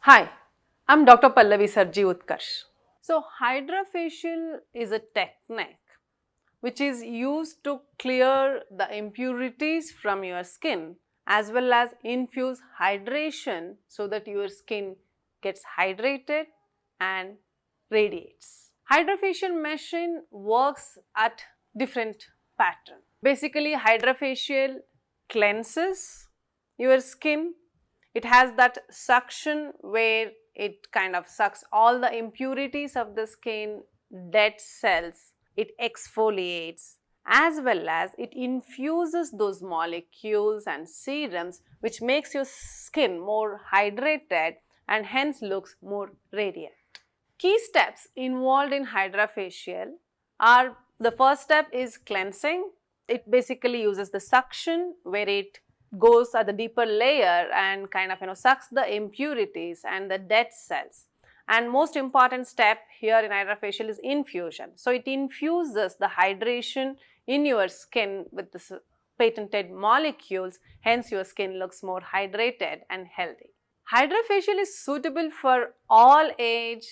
Hi, I'm Dr. Pallavi Sarji Uthkarsh. So, Hydrafacial is a technique which is used to clear the impurities from your skin as well as infuse hydration so that your skin gets hydrated and radiates. Hydrafacial machine works at different pattern. Basically, Hydrafacial cleanses your skin. It has that suction where it kind of sucks all the impurities of the skin, dead cells. It exfoliates as well as it infuses those molecules and serums which makes your skin more hydrated and hence looks more radiant. Key steps involved in Hydrafacial are: the first step is cleansing. It basically uses the suction where it goes at the deeper layer and kind of sucks the impurities and the dead cells. And most important step here in Hydrafacial is infusion. So it infuses the hydration in your skin with the patented molecules, hence your skin looks more hydrated and healthy. Hydrafacial is suitable for all age,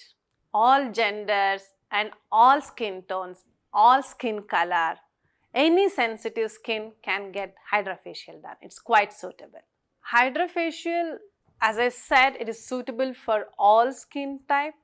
all genders and all skin tones, all skin color. Any sensitive skin can get Hydrafacial done. It's quite suitable. Hydrafacial, as I said, it is suitable for all skin type.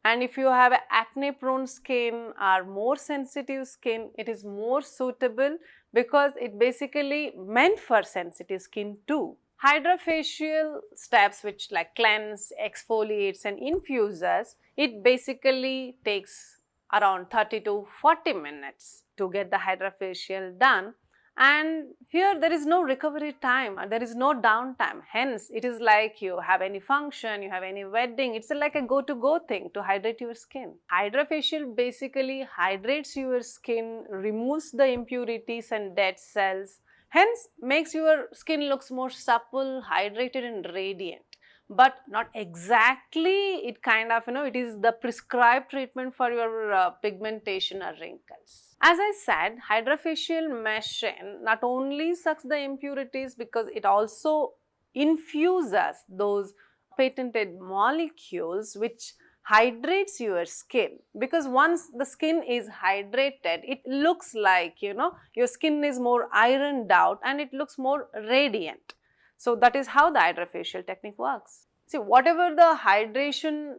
And if you have acne-prone skin or more sensitive skin, it is more suitable because it basically meant for sensitive skin too. Hydrafacial steps which like cleanse, exfoliates and infuses, it basically takes around 30 to 40 minutes to get the Hydrafacial done. And here there is no recovery time, there is no downtime. Hence, it is like you have any function, you have any wedding, it's like a go-to-go thing to hydrate your skin. Hydrafacial basically hydrates your skin, removes the impurities and dead cells, hence makes your skin looks more supple, hydrated and radiant. But not exactly, it kind of, it is the prescribed treatment for your pigmentation or wrinkles. As I said, Hydrafacial machine not only sucks the impurities because it also infuses those patented molecules which hydrates your skin, because once the skin is hydrated, it looks like, your skin is more ironed out and it looks more radiant. So that is how the Hydrafacial technique works. See, whatever the hydration,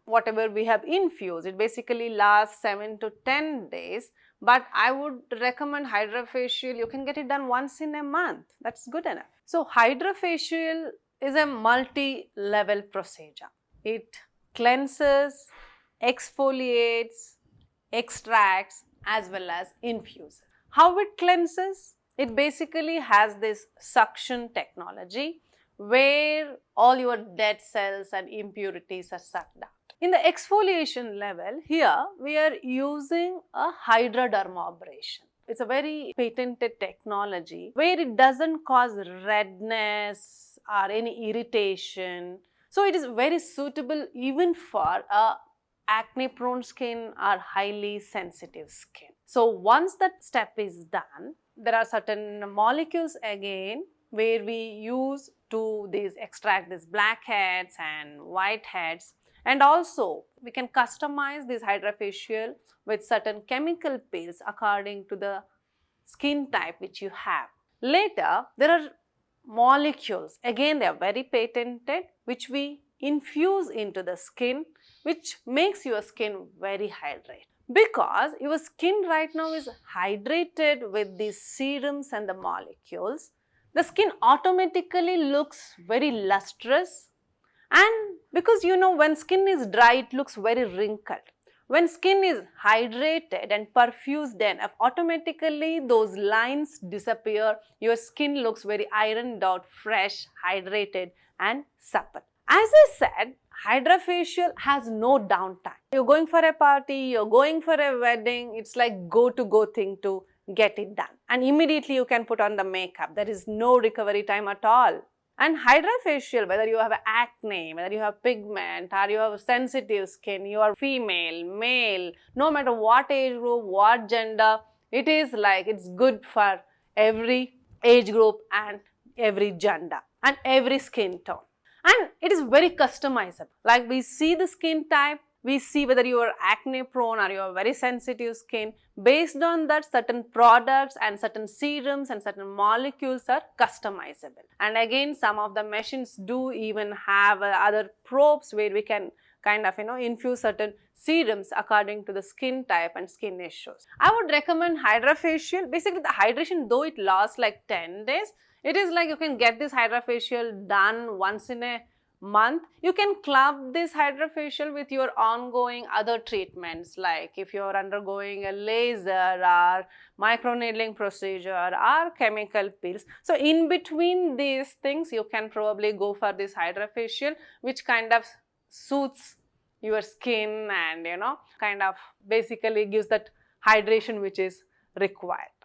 whatever we have infused, it basically lasts 7 to 10 days. But I would recommend Hydrafacial, you can get it done once in a month. That's good enough. So Hydrafacial is a multi-level procedure. It cleanses, exfoliates, extracts as well as infuses. How it cleanses? It basically has this suction technology where all your dead cells and impurities are sucked out. In the exfoliation level, here we are using a HydroDermabrasion. It's a very patented technology where it doesn't cause redness or any irritation. So it is very suitable even for a acne-prone skin or highly sensitive skin. So once that step is done, there are certain molecules again where we use to extract these blackheads and whiteheads, and also we can customize this Hydrafacial with certain chemical peels according to the skin type which you have. Later, there are molecules, again they are very patented, which we infuse into the skin, which makes your skin very hydrated. Because your skin right now is hydrated with these serums and the molecules, the skin automatically looks very lustrous. And because when skin is dry, it looks very wrinkled. When skin is hydrated and perfused enough, automatically those lines disappear. Your skin looks very ironed out, fresh, hydrated and supple. As I said, Hydrafacial has no downtime. You're going for a party, you're going for a wedding, it's like go-to-go thing to get it done. And immediately you can put on the makeup. There is no recovery time at all. And Hydrafacial, whether you have acne, whether you have pigment or you have sensitive skin, you are female, male, no matter what age group, what gender, it is like it's good for every age group and every gender and every skin tone. and it is very customizable. Like we see the skin type, we see whether you are acne prone or you are very sensitive skin. Based on that, certain products and certain serums and certain molecules are customizable. And again, some of the machines do even have other probes where we can kind of infuse certain serums according to the skin type and skin issues. I would recommend Hydrafacial. Basically the hydration, though it lasts like 10 days, it is like you can get this Hydrafacial done once in a month. You can club this Hydrafacial with your ongoing other treatments, like if you are undergoing a laser or microneedling procedure or chemical peels. So in between these things, you can probably go for this Hydrafacial, which kind of suits your skin and kind of basically gives that hydration which is required.